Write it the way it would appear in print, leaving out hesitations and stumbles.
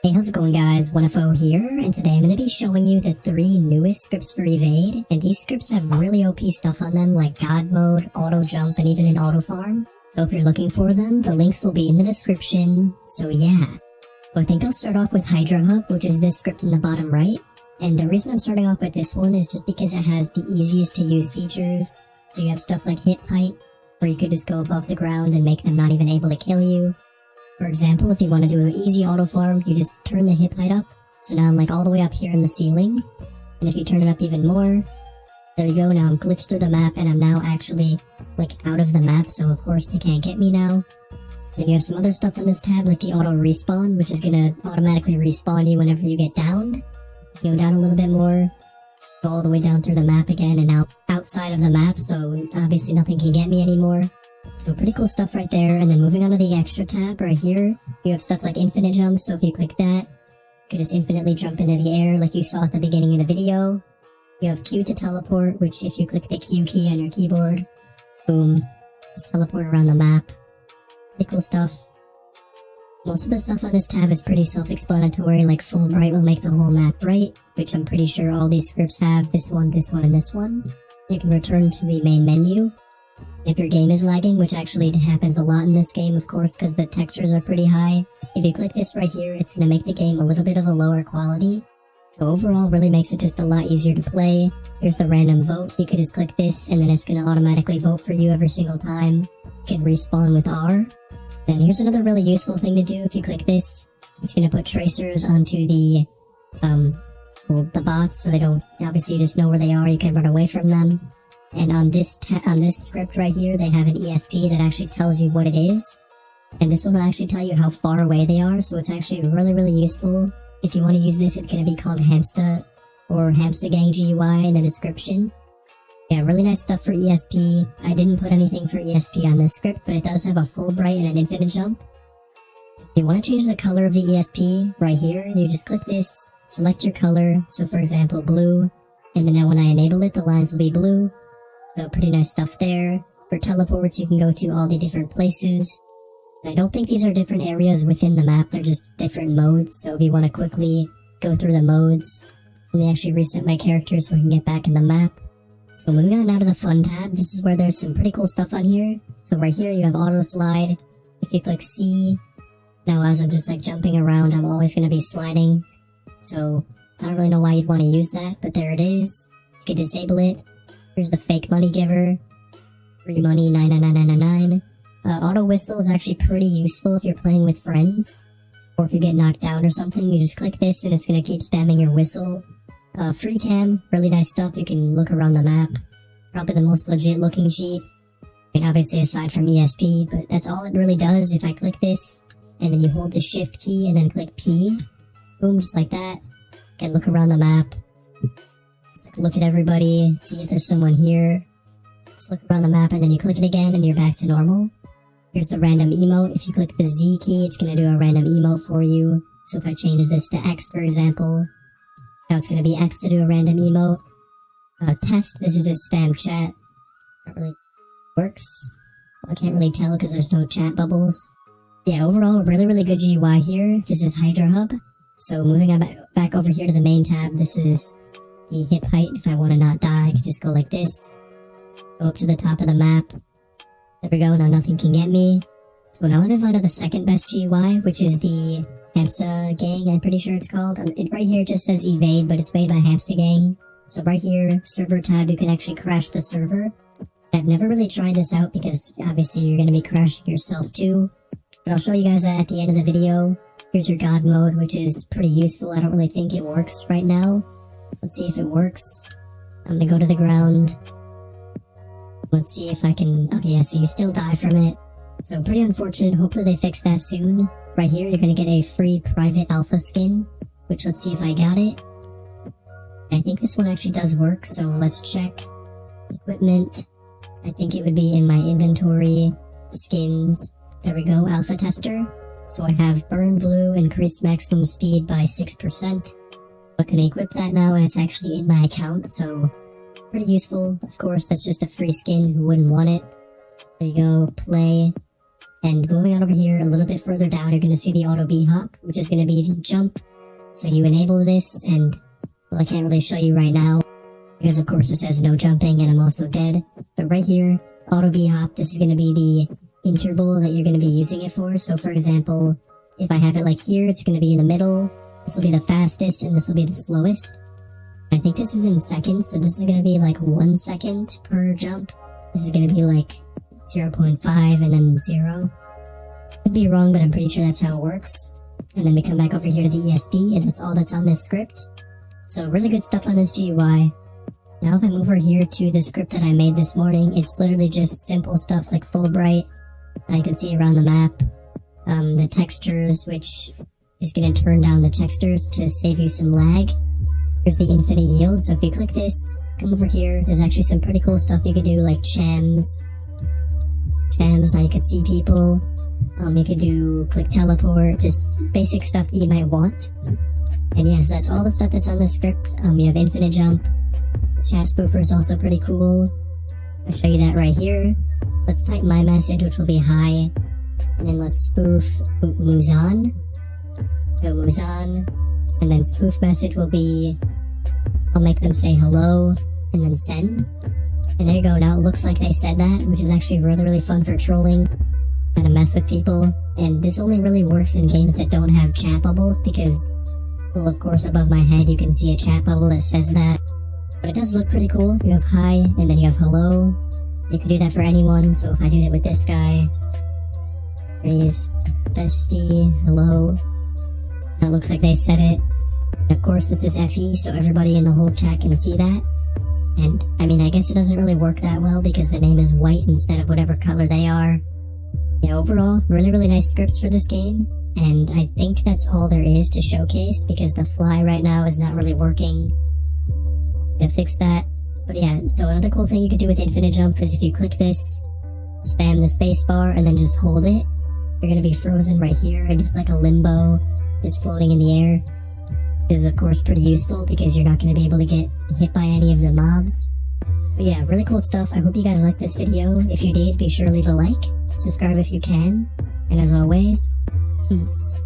Hey, how's it going guys? 1FO here, and today I'm going to be showing you the 3 newest scripts for Evade, and these scripts have really OP stuff on them like God Mode, Auto Jump, and even an Auto Farm. So if you're looking for them, the links will be in the description, so yeah. So I think I'll start off with Hydra Hub, which is this script in the bottom right, and the reason I'm starting off with this one is just because it has the easiest to use features. So you have stuff like hip height, where you could just go above the ground and make them not even able to kill you. For example, if you want to do an easy auto farm, you just turn the hip height up. So now I'm like all the way up here in the ceiling. And if you turn it up even more, there you go, now I'm glitched through the map and I'm now actually like out of the map, so of course they can't get me now. Then you have some other stuff on this tab like the auto respawn, which is gonna automatically respawn you whenever you get downed. Go down a little bit more, go all the way down through the map again and now outside of the map, so obviously nothing can get me anymore. So pretty cool stuff right there. And then moving on to the extra tab right here, you have stuff like infinite jump, so if you click that, you can just infinitely jump into the air like you saw at the beginning of the video. You have Q to teleport, which if you click the Q key on your keyboard, boom, just teleport around the map. Pretty cool stuff. Most of the stuff on this tab is pretty self-explanatory, like full bright will make the whole map bright, which I'm pretty sure all these scripts have, this one, and this one. You can return to the main menu. If your game is lagging, which actually happens a lot in this game, of course, because the textures are pretty high, if you click this right here, it's going to make the game a little bit of a lower quality. So overall, really makes it just a lot easier to play. Here's the random vote. You could just click this, and then it's going to automatically vote for you every single time. You can respawn with R. Then here's another really useful thing to do. If you click this, it's going to put tracers onto the bots, so they don't, obviously you just know where they are, you can run away from them. And on this script right here, they have an ESP that actually tells you what it is. And this one will actually tell you how far away they are, so it's actually really useful. If you want to use this, it's going to be called Hamsta or Hamsta Gang GUI in the description. Yeah, really nice stuff for ESP. I didn't put anything for ESP on this script, but it does have a full bright and an infinite jump. If you want to change the color of the ESP, right here, you just click this, select your color, so for example blue, and then now when I enable it, the lines will be blue. So pretty nice stuff there. For teleports, you can go to all the different places. I don't think these are different areas within the map, they're just different modes, so if you want to quickly go through the modes, let me actually reset my character so I can get back in the map. So moving on now to the fun tab, this is where there's some pretty cool stuff on here. So right here you have auto slide. If you click C, now as I'm just like jumping around, I'm always going to be sliding. So I don't really know why you'd want to use that, but there it is. You can disable it. Here's the fake money giver. Free money 99999. Auto whistle is actually pretty useful if you're playing with friends. Or if you get knocked down or something, you just click this and it's going to keep spamming your whistle. Free cam, really nice stuff. You can look around the map. Probably the most legit looking cheat. I mean, obviously aside from ESP, but that's all it really does. If I click this, and then you hold the shift key and then click P. Boom, just like that. You can look around the map. Just like look at everybody, see if there's someone here. Just look around the map and then you click it again and you're back to normal. Here's the random emote. If you click the Z key, it's going to do a random emote for you. So if I change this to X, for example, now it's going to be X to do a random emote. Test, this is just spam chat. Not really works. I can't really tell because there's no chat bubbles. Yeah, overall, really good GUI here. This is Hydra Hub. So moving on back over here to the main tab, this is the hip height. If I want to not die, I can just go like this. Go up to the top of the map. There we go, now nothing can get me. So now I'm going to move on to the second best GUI, which is the Hamsta Gang, I'm pretty sure it's called. It right here just says Evade, but it's made by Hamsta Gang. So right here, server tab, you can actually crash the server. I've never really tried this out because obviously you're going to be crashing yourself too. But I'll show you guys that at the end of the video. Here's your God mode, which is pretty useful. I don't really think it works right now. Let's see if it works. I'm gonna go to the ground. Let's see if I can... Okay, yeah, so you still die from it. So pretty unfortunate. Hopefully they fix that soon. Right here, you're gonna get a free private alpha skin, which let's see if I got it. I think this one actually does work, so let's check. Equipment. I think it would be in my inventory. Skins. There we go, alpha tester. So I have burn blue, increased maximum speed by 6%. I can equip that now and it's actually in my account, so pretty useful. Of course, that's just a free skin, who wouldn't want it? There you go, play. And moving on over here, a little bit further down, you're going to see the auto Bhop, which is going to be the jump. So you enable this, and, well, I can't really show you right now, because of course it says no jumping, and I'm also dead. But right here, auto Bhop, this is going to be the interval that you're going to be using it for. So for example, if I have it like here, it's going to be in the middle, this will be the fastest, and this will be the slowest. I think this is in seconds, so this is going to be like 1 second per jump. This is going to be like 0.5 and then 0. Could be wrong, but I'm pretty sure that's how it works. And then we come back over here to the ESP, and that's all that's on this script. So really good stuff on this GUI. Now if I move over here to the script that I made this morning, it's literally just simple stuff like full bright. I can see around the map. The textures, which is going to turn down the textures to save you some lag. Here's the infinite yield, so if you click this, come over here, there's actually some pretty cool stuff you could do, like chams. Now you could see people. You could do quick teleport, just basic stuff that you might want. And yes, that's all the stuff that's on the script. You have infinite jump. The chat spoofer is also pretty cool. I'll show you that right here. Let's type my message, which will be hi. And then let's spoof Muzan. Go Muzan. And then spoof message will be, I'll make them say hello, and then send. And there you go, now it looks like they said that, which is actually really fun for trolling, kind of mess with people. And this only really works in games that don't have chat bubbles, because, well, of course above my head you can see a chat bubble that says that. But it does look pretty cool. You have hi, and then you have hello. You can do that for anyone, so if I do that with this guy, please, bestie, hello. That looks like they said it. And of course this is FE, so everybody in the whole chat can see that. And, I mean, I guess it doesn't really work that well because the name is white instead of whatever color they are. Yeah, overall, really nice scripts for this game. And I think that's all there is to showcase because the fly right now is not really working. To fix that. But yeah, so another cool thing you could do with infinite jump is if you click this, spam the space bar, and then just hold it, you're gonna be frozen right here in just like a limbo, just floating in the air. It is of course pretty useful because you're not going to be able to get hit by any of the mobs. But yeah, really cool stuff. I hope you guys liked this video. If you did, be sure to leave a like, subscribe if you can, and as always, peace.